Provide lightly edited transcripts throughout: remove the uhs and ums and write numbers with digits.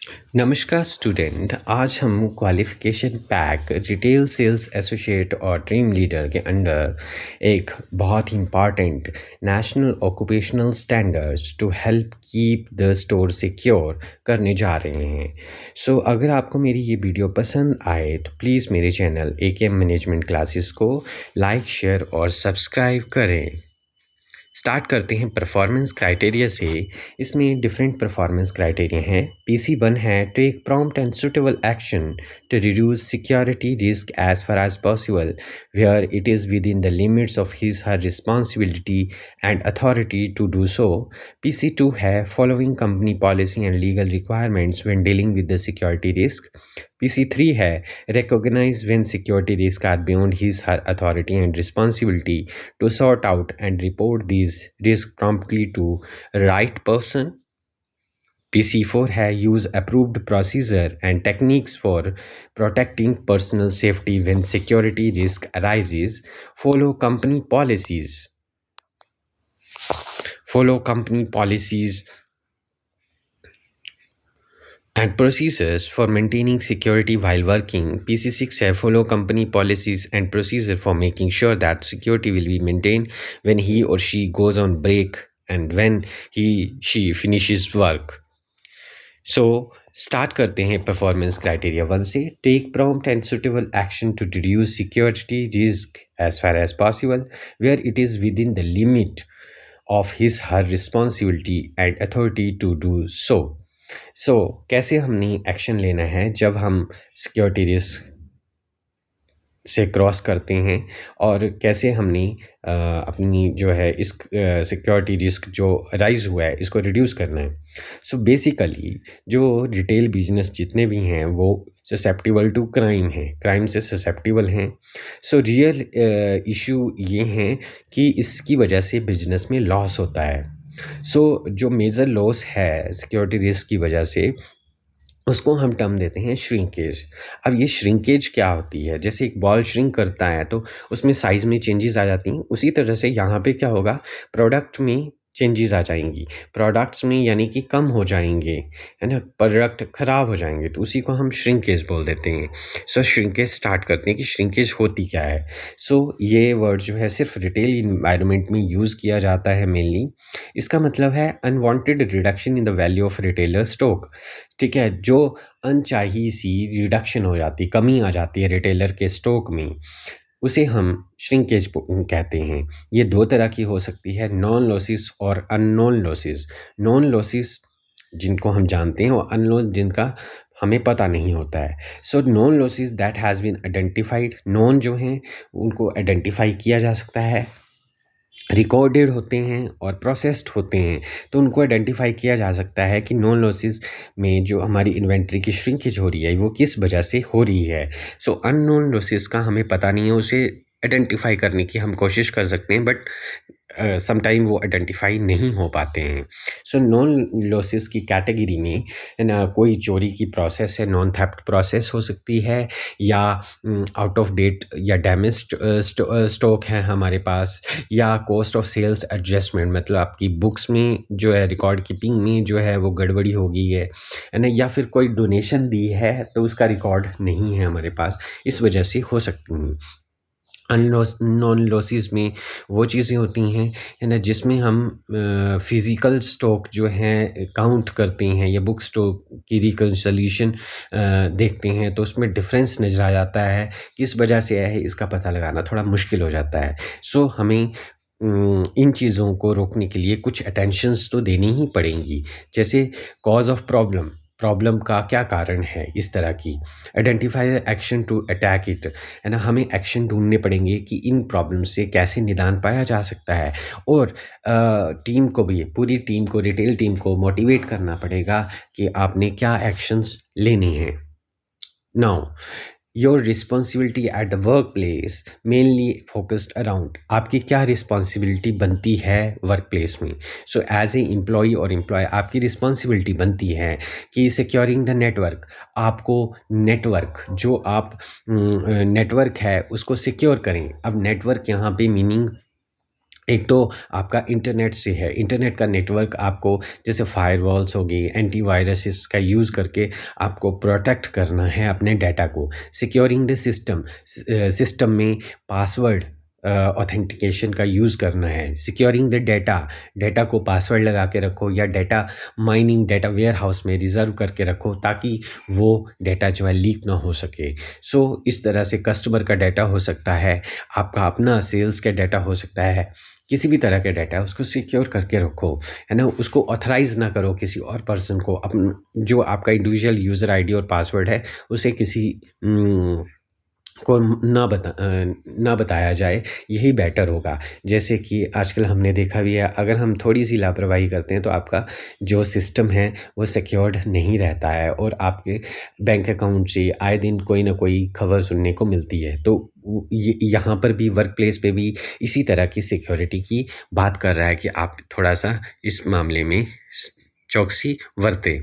नमस्कार स्टूडेंट। आज हम qualification pack retail sales associate और टीम लीडर के अंडर एक बहुत ही important national occupational standards to help keep the store secure करने जा रहे हैं। अगर आपको मेरी ये वीडियो पसंद आए तो प्लीज़ मेरे चैनल AKM मैनेजमेंट क्लासेस को लाइक शेयर और सब्सक्राइब करें। स्टार्ट करते हैं परफॉर्मेंस क्राइटेरिया से। इसमें डिफरेंट परफॉर्मेंस क्राइटेरिया हैं। PC1 है take prompt and suitable action to reduce security risk as far as possible where it is with in the limits of his her responsibility and authority to do so. PC2 है following company policy and legal requirements when dealing with the security risk. PC3 है recognize when security risks are beyond his her authority and responsibility to sort out and report these risks promptly to right person. PC4 है use approved procedure and techniques for protecting personal safety when security risk arises. Follow company policies. Follow company policies and procedures for maintaining security while working. PC6 है follow company policies and procedure for making sure that security will be maintained when he or she goes on break and when she finishes work. Start करते हैं performance criteria 1 से। Take prompt and suitable action to reduce security risk as far as possible where it is with in the limit of his her responsibility and authority to do so. कैसे हमने action लेना है जब हम security risk से cross करते हैं और कैसे हमने अपनी जो है इस सिक्योरिटी रिस्क जो राइज हुआ है इसको रिड्यूस करना है। बेसिकली जो रिटेल बिजनेस जितने भी हैं वो ससेप्टिबल टू क्राइम हैं, क्राइम से ससेप्टिबल हैं। रियल इशू ये हैं कि इसकी वजह से बिजनेस में लॉस होता है। जो मेजर लॉस है सिक्योरिटी रिस्क की वजह से उसको हम टर्म देते हैं श्रिंकेज। अब ये श्रिंकेज क्या होती है? जैसे एक बॉल श्रिंक करता है तो उसमें साइज़ में चेंजेस आ जाती हैं, उसी तरह से यहाँ पे क्या होगा, प्रोडक्ट में चेंजेस आ जाएंगी, प्रोडक्ट्स में यानी कि कम हो जाएंगे, है ना, प्रोडक्ट ख़राब हो जाएंगे, तो उसी को हम श्रिंकेज बोल देते हैं। श्रिंकेज स्टार्ट करते हैं कि श्रिंकेज होती क्या है। ये वर्ड जो है सिर्फ रिटेल इन्वायरमेंट में यूज़ किया जाता है मेनली। इसका मतलब है unwanted reduction in the value of retailer stock. ठीक है, जो अनचाही सी रिडक्शन हो जाती, कमी आ जाती है रिटेलर के स्टॉक में, उसे हम श्रिंकेज कहते हैं। ये 2 तरह की हो सकती है, नॉन लॉसेस और अननोन लॉसेस। नॉन लॉसेस जिनको हम जानते हैं और अननोन जिनका हमें पता नहीं होता है। Known losses that has been identified, known जो हैं उनको आइडेंटिफाई किया जा सकता है, रिकॉर्डेड होते हैं और प्रोसेस्ड होते हैं, तो उनको आइडेंटिफाई किया जा सकता है कि नॉन लॉसेस में जो हमारी इन्वेंट्री की श्रिंकेज हो रही है वो किस वजह से हो रही है। अननोन लॉसेस का हमें पता नहीं है, उसे आइडेंटिफाई करने की हम कोशिश कर सकते हैं, बट समटाइम वो आइडेंटिफाई नहीं हो पाते हैं। नॉन लॉसेस की कैटेगरी में है ना, कोई चोरी की प्रोसेस है, नॉन थेफ्ट प्रोसेस हो सकती है, या आउट ऑफ डेट या डैमेज्ड स्टॉक है हमारे पास, या कॉस्ट ऑफ सेल्स एडजस्टमेंट, मतलब आपकी बुक्स में जो है रिकॉर्ड कीपिंग में जो है वो गड़बड़ी हो गई है ना, या फिर कोई डोनेशन दी है तो उसका रिकॉर्ड नहीं है हमारे पास, इस वजह से हो सकती हैं। नॉन लॉसेस में वो चीज़ें होती हैं, है ना, जिसमें हम फिज़िकल स्टॉक जो है काउंट करते हैं या बुक स्टॉक की रिकंसोलिएशन देखते हैं, तो उसमें डिफरेंस नज़र आ जाता है, किस वजह से है इसका पता लगाना थोड़ा मुश्किल हो जाता है। हमें इन चीज़ों को रोकने के लिए कुछ अटेंशंस तो देनी ही पड़ेंगी, जैसे कॉज ऑफ प्रॉब्लम, प्रॉब्लम का क्या कारण है, इस तरह की identify action to attack it, है ना, हमें एक्शन ढूंढने पड़ेंगे कि इन प्रॉब्लम से कैसे निदान पाया जा सकता है, और टीम को भी, पूरी टीम को, रिटेल टीम को मोटिवेट करना पड़ेगा कि आपने क्या एक्शंस लेने हैं। Now your responsibility at the work place mainly focused around, आपकी क्या रिस्पॉन्सिबिलिटी बनती है वर्क प्लेस में। एज ए एम्प्लॉई और एम्प्लॉय आपकी रिस्पॉन्सिबिलिटी बनती है कि सिक्योरिंग द नेटवर्क, आपको नेटवर्क जो आप नेटवर्क है उसको सिक्योर करें। अब नेटवर्क यहाँ पे मीनिंग एक तो आपका इंटरनेट से है, इंटरनेट का नेटवर्क आपको जैसे फायरवॉल्स हो गई, एंटीवायरसेस का यूज़ करके आपको प्रोटेक्ट करना है अपने डाटा को। सिक्योरिंग द सिस्टम, सिस्टम में पासवर्ड ऑथेंटिकेशन का यूज़ करना है। सिक्योरिंग द डाटा, डाटा को पासवर्ड लगा के रखो या डाटा माइनिंग, डाटा वेयरहाउस में रिज़र्व करके रखो ताकि वो डाटा जो है लीक ना हो सके। सो इस तरह से कस्टमर का डाटा हो सकता है, आपका अपना सेल्स का डाटा हो सकता है, किसी भी तरह का डाटा है उसको सिक्योर करके रखो, है ना? उसको ऑथराइज़ ना करो किसी और पर्सन को, जो आपका इंडिविजुअल यूज़र आईडी और पासवर्ड है उसे किसी को ना बताया जाए, यही बेटर होगा। जैसे कि आजकल हमने देखा भी है, अगर हम थोड़ी-सी लापरवाही करते हैं तो आपका जो सिस्टम है वो सिक्योर्ड नहीं रहता है और आपके बैंक अकाउंट से आए दिन कोई न कोई खबर सुनने को मिलती है। तो ये यहाँ पर भी वर्क प्लेस पे भी इसी तरह की सिक्योरिटी की बात कर रहा है कि आप थोड़ा-सा इस मामले में चौकसी बरतें।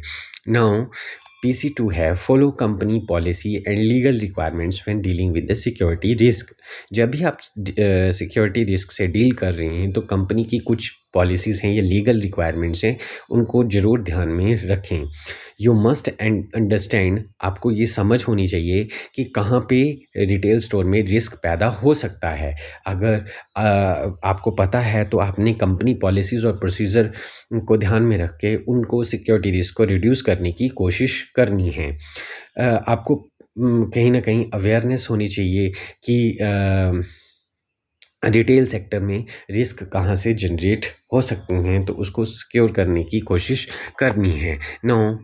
नाउ PC2 है follow company policy and legal requirements when dealing with the security risk. जब भी आप सिक्योरिटी रिस्क से डील कर रहे हैं तो कंपनी की कुछ पॉलिसीज़ हैं या लीगल रिक्वायरमेंट्स हैं, उनको ज़रूर ध्यान में रखें। यू मस्ट अंडरस्टैंड, आपको ये समझ होनी चाहिए कि कहाँ पे रिटेल स्टोर में रिस्क पैदा हो सकता है। अगर आपको पता है तो आपने कंपनी पॉलिसीज़ और प्रोसीजर को ध्यान में रख के उनको सिक्योरिटी रिस्क को रिड्यूस करने की कोशिश करनी है। आपको कहीं न कहीं अवेयरनेस होनी चाहिए कि रिटेल सेक्टर में रिस्क कहाँ से जनरेट हो सकते हैं, तो उसको सिक्योर करने की कोशिश करनी है। नाउ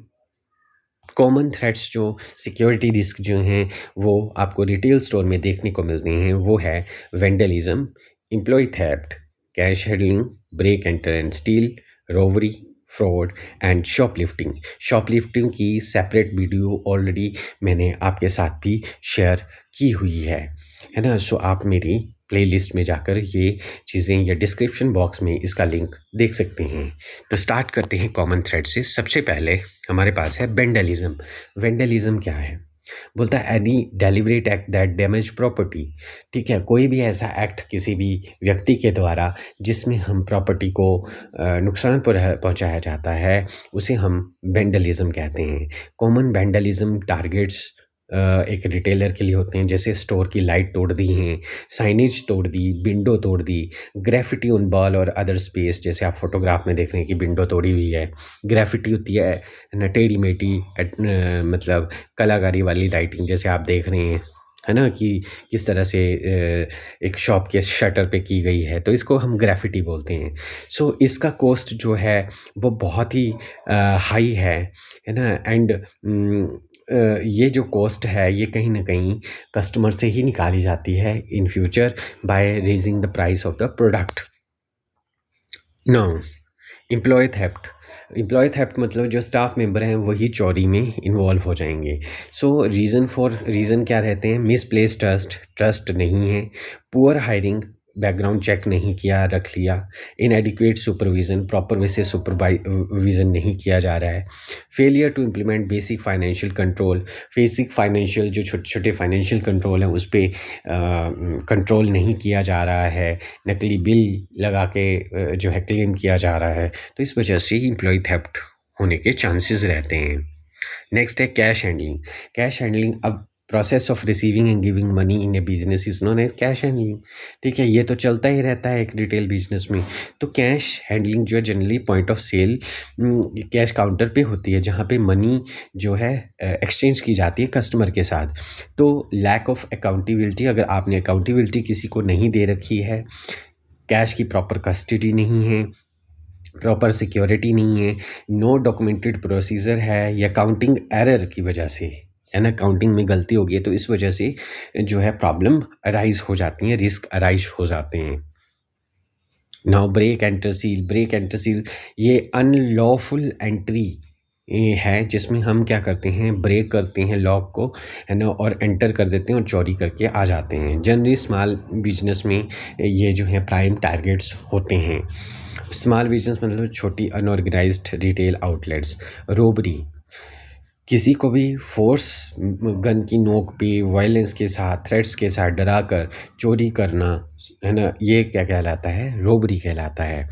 कॉमन थ्रेट्स जो सिक्योरिटी रिस्क जो हैं वो आपको रिटेल स्टोर में देखने को मिलते हैं, वो है vandalism, employee theft, cash handling, break enter and steal, robbery, fraud and shoplifting. Shoplifting की सेपरेट वीडियो ऑलरेडी मैंने आपके साथ भी शेयर की हुई है ना? सो आप मेरी प्लेलिस्ट में जाकर ये चीज़ें या डिस्क्रिप्शन बॉक्स में इसका लिंक देख सकते हैं। तो स्टार्ट करते हैं कॉमन थ्रेड से। सबसे पहले हमारे पास है वेंडलिज्म। वेंडलिज्म क्या है? बोलता है any deliberate act that damage property. ठीक है, कोई भी ऐसा एक्ट किसी भी व्यक्ति के द्वारा जिसमें हम प्रॉपर्टी को नुकसान पहुंचाया जाता है, उसे हम वेंडलिज्म कहते हैं। कॉमन वेंडलिज्म टारगेट्स एक रिटेलर के लिए होते हैं, जैसे स्टोर की लाइट तोड़ दी हैं, साइनेज तोड़ दी, विंडो तोड़ दी, ग्रेफिटी ऑन वॉल और अदर स्पेस, जैसे आप फोटोग्राफ में देख रहे हैं कि विंडो तोड़ी हुई है। ग्रेफिटी होती है न टेढ़ी-मेढ़ी मतलब कलाकारी वाली राइटिंग, जैसे आप देख रहे हैं, है ना? कि किस तरह से एक शॉप के शटर पे की गई है, तो इसको हम ग्रेफिटी बोलते हैं। सो इसका कॉस्ट जो है वो बहुत ही हाई है ना? एंड ये जो कॉस्ट है ये कहीं न कहीं कस्टमर से ही निकाली जाती है in future by raising the price of the product. Now employee theft. Employee theft मतलब जो स्टाफ मेंबर हैं वही चोरी में इन्वॉल्व हो जाएँगे। सो रीज़न क्या रहते हैं? मिसप्लेस्ड ट्रस्ट, ट्रस्ट नहीं है, पुअर हायरिंग, बैकग्राउंड चेक नहीं किया, रख लिया, इनएडिक्वेट सुपरविज़न, प्रॉपर वे से विज़न नहीं किया जा रहा है, failure to implement basic financial control, basic financial जो छोटे-छोटे फाइनेंशियल कंट्रोल हैं उस पे कंट्रोल नहीं किया जा रहा है, नकली बिल लगा के जो है क्लेम किया जा रहा है, तो इस वजह से एम्प्लॉयी थेफ्ट होने के चांसेस रहते हैं। नेक्स्ट है कैश हैंडलिंग। कैश हैंडलिंग, अब process of receiving and giving money in a business is known as cash handling. ठीक है, ये तो चलता ही रहता है एक रिटेल बिजनेस में। तो कैश हैंडलिंग जो है generally point of sale cash counter पे होती है, जहाँ पे मनी जो है एक्सचेंज की जाती है कस्टमर के साथ। तो लैक ऑफ अकाउंटेबिलिटी, अगर आपने अकाउंटेबिलिटी किसी को नहीं दे रखी है, कैश की प्रॉपर कस्टडी नहीं है, प्रॉपर सिक्योरिटी नहीं है, नो डॉक्यूमेंटेड प्रोसीजर है, या काउंटिंग एरर की वजह से, है ना, काउंटिंग में गलती हो गई है, तो इस वजह से जो है प्रॉब्लम अराइज हो जाती हैं, रिस्क अराइज हो जाते हैं। Now break enter seal. Break enter seal ये अनलॉफुल एंट्री है, जिसमें हम क्या करते हैं, ब्रेक करते हैं लॉक को, है ना, और एंटर कर देते हैं और चोरी करके आ जाते हैं। जनरली स्मॉल बिजनेस में ये जो है प्राइम टारगेट्स होते हैं। स्मॉल बिजनेस मतलब छोटी अनऑर्गेनाइज्ड रिटेल आउटलेट्स। रोबरी, किसी को भी फोर्स गन की नोक पे वायलेंस के साथ थ्रेट्स के साथ डराकर चोरी करना, है ना, ये क्या कहलाता है? रोबरी कहलाता है।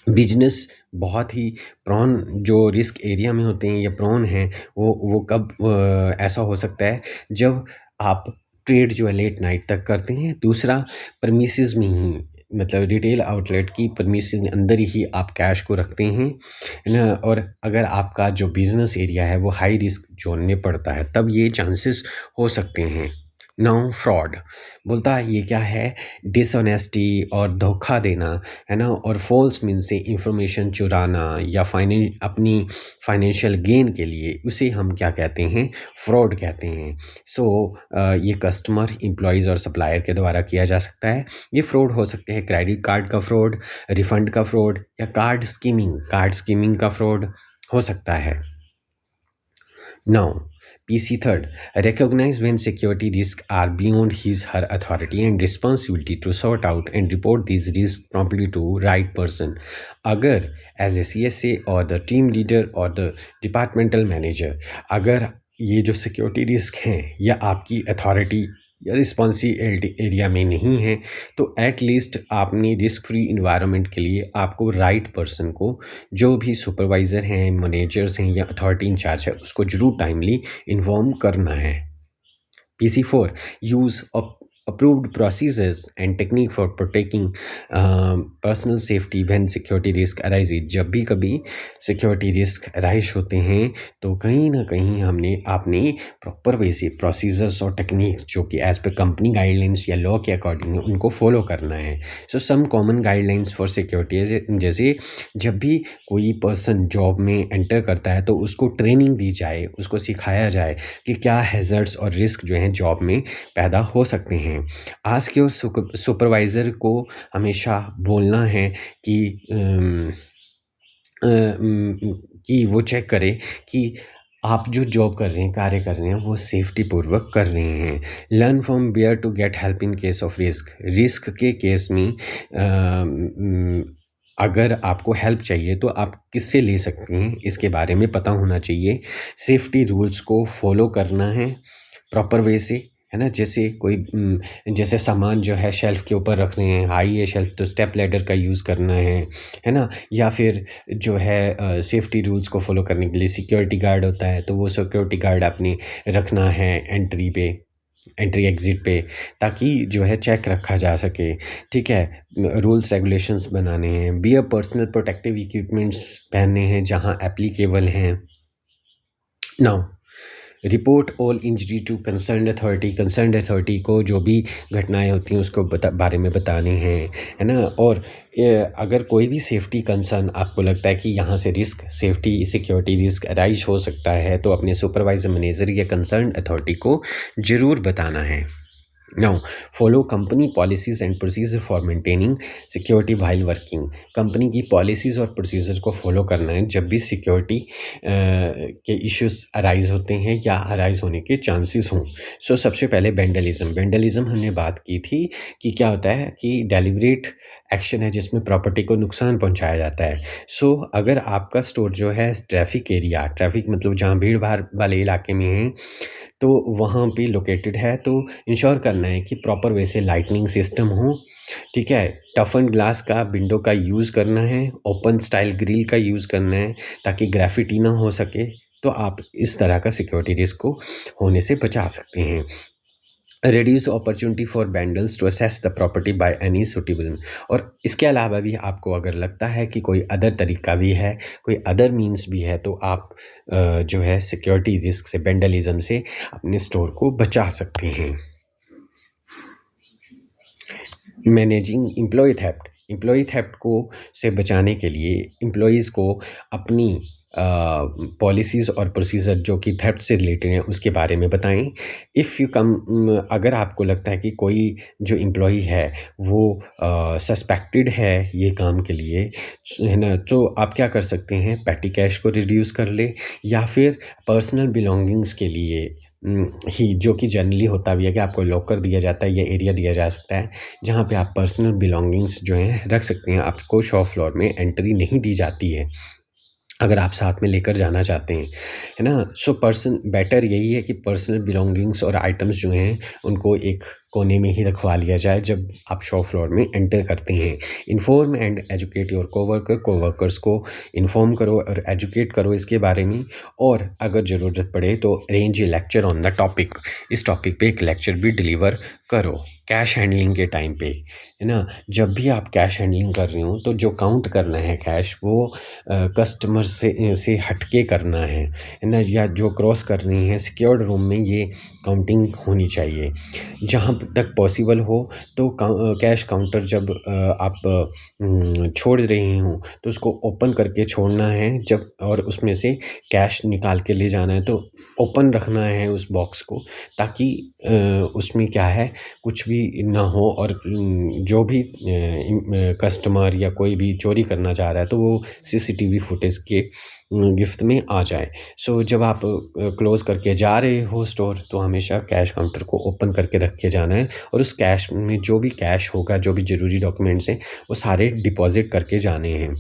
बिजनेस बहुत ही प्रॉन जो रिस्क एरिया में होते हैं या प्रॉन हैं, वो कब ऐसा हो सकता है जब आप ट्रेड जो है लेट नाइट तक करते हैं। दूसरा, प्रेमिसेस में ही, मतलब रिटेल आउटलेट की प्रेमिसेस के अंदर ही आप कैश को रखते हैं, है ना, और अगर आपका जो बिजनेस एरिया है वो हाई रिस्क जोन में पड़ता है, तब ये चांसेस हो सकते हैं। नाउ फ्रॉड बोलता है ये क्या है? डिसऑनेस्टी और धोखा देना, है ना, और फॉल्स मीन से इंफॉर्मेशन चुराना या अपनी फाइनेंशियल गेन के लिए, उसे हम क्या कहते हैं? फ्रॉड कहते हैं। सो ये कस्टमर, एम्प्लॉयज़ और सप्लायर के द्वारा किया जा सकता है। ये फ्रॉड हो सकते हैं क्रेडिट कार्ड का फ्रॉड, रिफंड का फ्रॉड या कार्ड स्कीमिंग का फ्रॉड हो सकता है। Now, PC third, recognize when security risks are beyond his/her authority and responsibility to sort out and report these risks promptly to right person. अगर as a CSA or the team leader or the departmental manager, अगर ये जो security risk हैं या आपकी authority या responsibility area में नहीं है, तो एट लीस्ट आपने रिस्क फ्री इन्वायरमेंट के लिए आपको राइट पर्सन को, जो भी सुपरवाइज़र हैं, मैनेजर्स हैं या अथॉरिटी इंचार्ज है, उसको ज़रूर टाइमली इन्फॉर्म करना है। PC4, use approved procedures and technique for protecting personal safety when security risk arises. जब भी कभी सिक्योरिटी रिस्क अराइज होते हैं तो कहीं ना कहीं हमने आपने प्रॉपर वे से प्रोसीजर्स और टेक्निक जो कि एज पर कंपनी गाइडलाइंस या लॉ के अकॉर्डिंग है उनको फॉलो करना है। So some common guidelines for security, जैसे जब भी कोई पर्सन जॉब में एंटर करता है तो उसको ट्रेनिंग दी जाए, उसको सिखाया जाए कि क्या हैज़र्ड्स और रिस्क जो हैं जॉब में पैदा हो सकते हैं। आज के उस सुपरवाइज़र को हमेशा बोलना है कि कि वो चेक करे कि आप जो जॉब कर रहे हैं, कार्य कर रहे हैं, वो सेफ्टी पूर्वक कर रहे हैं। Learn from where to get help in case of risk के केस में अगर आपको हेल्प चाहिए तो आप किससे ले सकते हैं, इसके बारे में पता होना चाहिए। सेफ्टी रूल्स को फॉलो करना है प्रॉपर वे से, है ना। जैसे कोई जैसे सामान जो है शेल्फ के ऊपर रख रहे हैं, हाई है शेल्फ तो स्टेप लैडर का यूज़ करना है ना। या फिर जो है सेफ्टी रूल्स को फॉलो करने के लिए सिक्योरिटी गार्ड होता है, तो वो सिक्योरिटी गार्ड आपने रखना है एंट्री एग्ज़िट पे, ताकि जो है चेक रखा जा सके, ठीक है। रूल्स रेगुलेशंस बनाने हैं। Be a personal protective equipments पहनने हैं जहाँ एप्लीकेबल हैं। Now report all injury to concerned authority को जो भी घटनाएं होती हैं उसको बारे में बतानी है ना। और अगर कोई भी सेफ्टी कंसर्न आपको लगता है कि यहाँ से सिक्योरिटी रिस्क अराइज हो सकता है, तो अपने सुपरवाइजर, मैनेजर या कंसर्न्ड अथॉरिटी को ज़रूर बताना है। Now follow company policies and procedure for maintaining security while working. Company की पॉलिसीज़ और प्रोसीजर को फॉलो करना है जब भी सिक्योरिटी के इश्यूज अराइज होते हैं या अराइज होने के चांसेस हों। सो सबसे पहले वेंडलिज्म हमने बात की थी कि क्या होता है कि डेलिब्रेट एक्शन है जिसमें प्रॉपर्टी को नुकसान पहुंचाया जाता है। सो अगर आपका स्टोर जो है ट्रैफिक मतलब जहाँ भीड़ भाड़ वाले इलाके में है, तो वहाँ पे लोकेटेड है, तो इंश्योर करना है कि प्रॉपर वे से लाइटनिंग सिस्टम हो, ठीक है। टफन ग्लास का विंडो का यूज़ करना है, ओपन स्टाइल ग्रिल का यूज़ करना है ताकि ग्रेफिटी ना हो सके। तो आप इस तरह का सिक्योरिटी रिस्क को होने से बचा सकते हैं। Reduce opportunity for vandals to assess the property by any suitable. और इसके अलावा भी आपको अगर लगता है कि कोई अदर तरीका भी है, कोई अदर मीन्स भी है, तो आप जो है सिक्योरिटी रिस्क से, वेंडलिज्म से अपने स्टोर को बचा सकते हैं। मैनेजिंग एम्प्लॉय थेफ्ट को से बचाने के लिए एम्प्लॉयज़ को अपनी पॉलिसीज़ और प्रोसीजर जो कि थेफ्ट से रिलेटेड हैं उसके बारे में बताएं। अगर आपको लगता है कि कोई जो एम्प्लॉई है वो सस्पेक्टेड है ये काम के लिए, है ना, तो आप क्या कर सकते हैं, पेटी कैश को रिड्यूस कर ले, या फिर पर्सनल बिलोंगिंग्स के लिए ही, जो कि जनरली होता भी है कि आपको लॉकर दिया जाता है या एरिया दिया जा सकता है जहाँ पे आप पर्सनल बिलोंगिंग्स जो हैं रख सकते हैं। आपको शॉप फ्लोर में एंट्री नहीं दी जाती है। अगर आप साथ में लेकर जाना चाहते हैं, है ना? सो पर्सन बेटर यही है कि पर्सनल बिलॉन्गिंग्स और आइटम्स जो हैं, उनको एक कोने में ही रखवा लिया जाए जब आप शॉप फ्लोर में एंटर करते हैं। Inform and educate your coworkers को इन्फॉर्म करो और एजुकेट करो इसके बारे में, और अगर ज़रूरत पड़े तो arrange A lecture on the topic. इस टॉपिक पे एक लेक्चर भी डिलीवर करो। कैश हैंडलिंग के टाइम पे, है ना? जब भी आप कैश हैंडलिंग कर रहे हो तो जो काउंट करना है कैश, वो कस्टमर से हटके करना है ना? या जो क्रॉस कर रही हैं सिक्योर्ड रूम में, ये काउंटिंग होनी चाहिए। जहाँ तक पॉसिबल हो तो कैश काउंटर जब आप छोड़ रही हों तो उसको ओपन करके छोड़ना है, जब और उसमें से कैश निकाल के ले जाना है तो ओपन रखना है उस बॉक्स को, ताकि उसमें क्या है, कुछ भी ना हो, और जो भी कस्टमर या कोई भी चोरी करना चाह रहा है तो वो सीसीटीवी फुटेज के गिफ्ट में आ जाए। सो जब आप क्लोज़ करके जा रहे हो स्टोर, तो हमेशा कैश काउंटर को ओपन करके रख के जाना है, और उस कैश में जो भी कैश होगा, जो भी ज़रूरी डॉक्यूमेंट्स हैं, वो सारे डिपॉज़िट करके जाने हैं।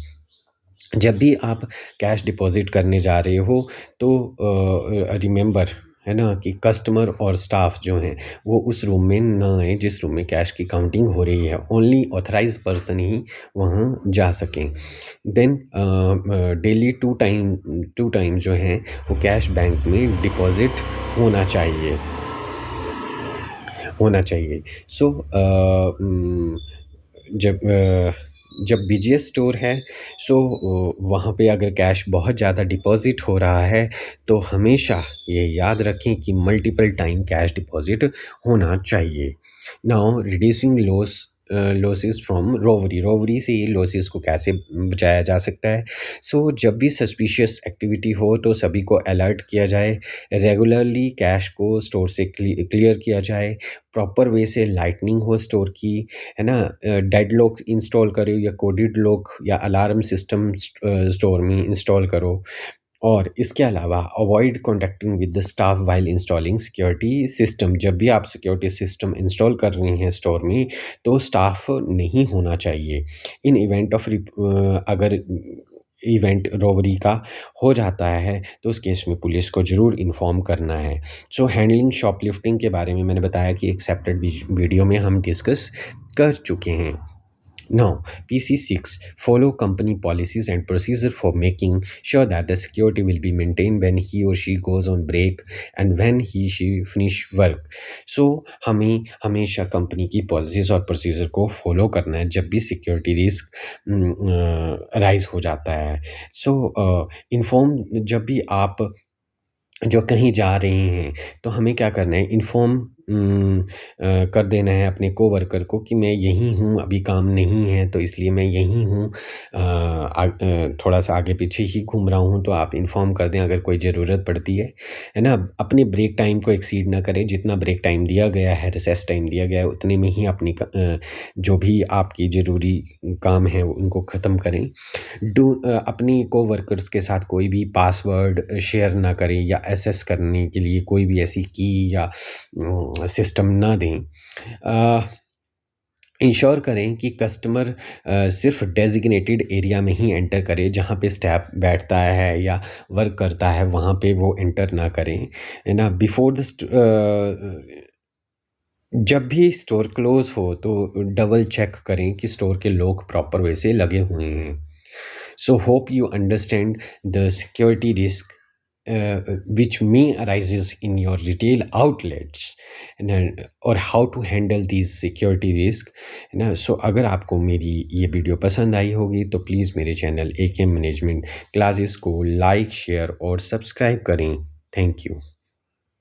जब भी आप कैश डिपॉज़िट करने जा रहे हो तो रिमेंबर, है ना, कि कस्टमर और स्टाफ जो हैं वो उस रूम में ना आए जिस रूम में कैश की काउंटिंग हो रही है। ओनली ऑथराइज्ड पर्सन ही वहाँ जा सकें। देन डेली 2 टाइम जो हैं वो कैश बैंक में डिपॉज़िट होना चाहिए, होना चाहिए। सो जब जब बिज़ीएस्ट स्टोर है, सो वहाँ पे अगर कैश बहुत ज़्यादा डिपॉज़िट हो रहा है तो हमेशा ये याद रखें कि मल्टीपल टाइम कैश डिपॉज़िट होना चाहिए। नाउ रिड्यूसिंग लॉसेस फ्रॉम रोवरी से लॉसेस को कैसे बचाया जा सकता है? सो जब भी सस्पिशियस एक्टिविटी हो तो सभी को अलर्ट किया जाए, रेगुलरली कैश को स्टोर से क्लियर किया जाए, प्रॉपर वे से लाइटनिंग हो स्टोर की, है ना? डेड लॉक इंस्टॉल करो या कोडेड लॉक या अलार्म सिस्टम स्टोर में इंस्टॉल करो। और इसके अलावा avoid contacting with the staff while installing security system. जब भी आप सिक्योरिटी सिस्टम इंस्टॉल कर रहे हैं स्टोर में, तो स्टाफ नहीं होना चाहिए। इन इवेंट ऑफ अगर इवेंट रॉबरी का हो जाता है तो उस केस में पुलिस को ज़रूर इन्फॉर्म करना है। सो हैंडलिंग शॉपलिफ्टिंग के बारे में मैंने बताया कि एक सेपरेट वीडियो में हम डिस्कस कर चुके हैं। Now, PC6 follow company policies and procedure for making sure that the security will be maintained when he or she goes on break and when she finish work. So हमें हमेशा company की policies और procedure को follow करना है जब भी security risk rise हो जाता है। सो इन्फॉर्म, जब भी आप जो कहीं जा रहे हैं, तो हमें क्या करना है, इन्फॉर्म कर देना है अपने कोवर्कर को कि मैं यहीं हूँ, अभी काम नहीं है तो इसलिए मैं यहीं हूँ, थोड़ा-सा आगे-पीछे ही घूम रहा हूँ, तो आप इन्फॉर्म कर दें अगर कोई ज़रूरत पड़ती है ना? अपने ब्रेक टाइम को एक्सीड ना करें, जितना ब्रेक टाइम दिया गया है, रिसेस टाइम दिया गया है, उतने में ही अपनी जो भी आपकी ज़रूरी काम है उनको ख़त्म करें। अपनी कोवर्कर्स के साथ कोई भी पासवर्ड शेयर ना करें या एक्सेस करने के लिए कोई भी ऐसी की या सिस्टम ना दें। इंश्योर करें कि कस्टमर सिर्फ डेज़िग्नेटेड एरिया में ही एंटर करे, जहाँ पे स्टाफ बैठता है या वर्क करता है वहाँ पे वो एंटर ना करें, है ना? जब भी स्टोर क्लोज़ हो तो डबल चेक करें कि स्टोर के लॉक प्रॉपर वे से लगे हुए हैं। So hope you understand the security risk which may arises in your retail outlets, और how to handle these security risk, है ना? सो अगर आपको मेरी ये वीडियो पसंद आई होगी तो प्लीज़ मेरे चैनल एकेएम मैनेजमेंट क्लासेस को लाइक, शेयर और सब्सक्राइब करें। Thank you.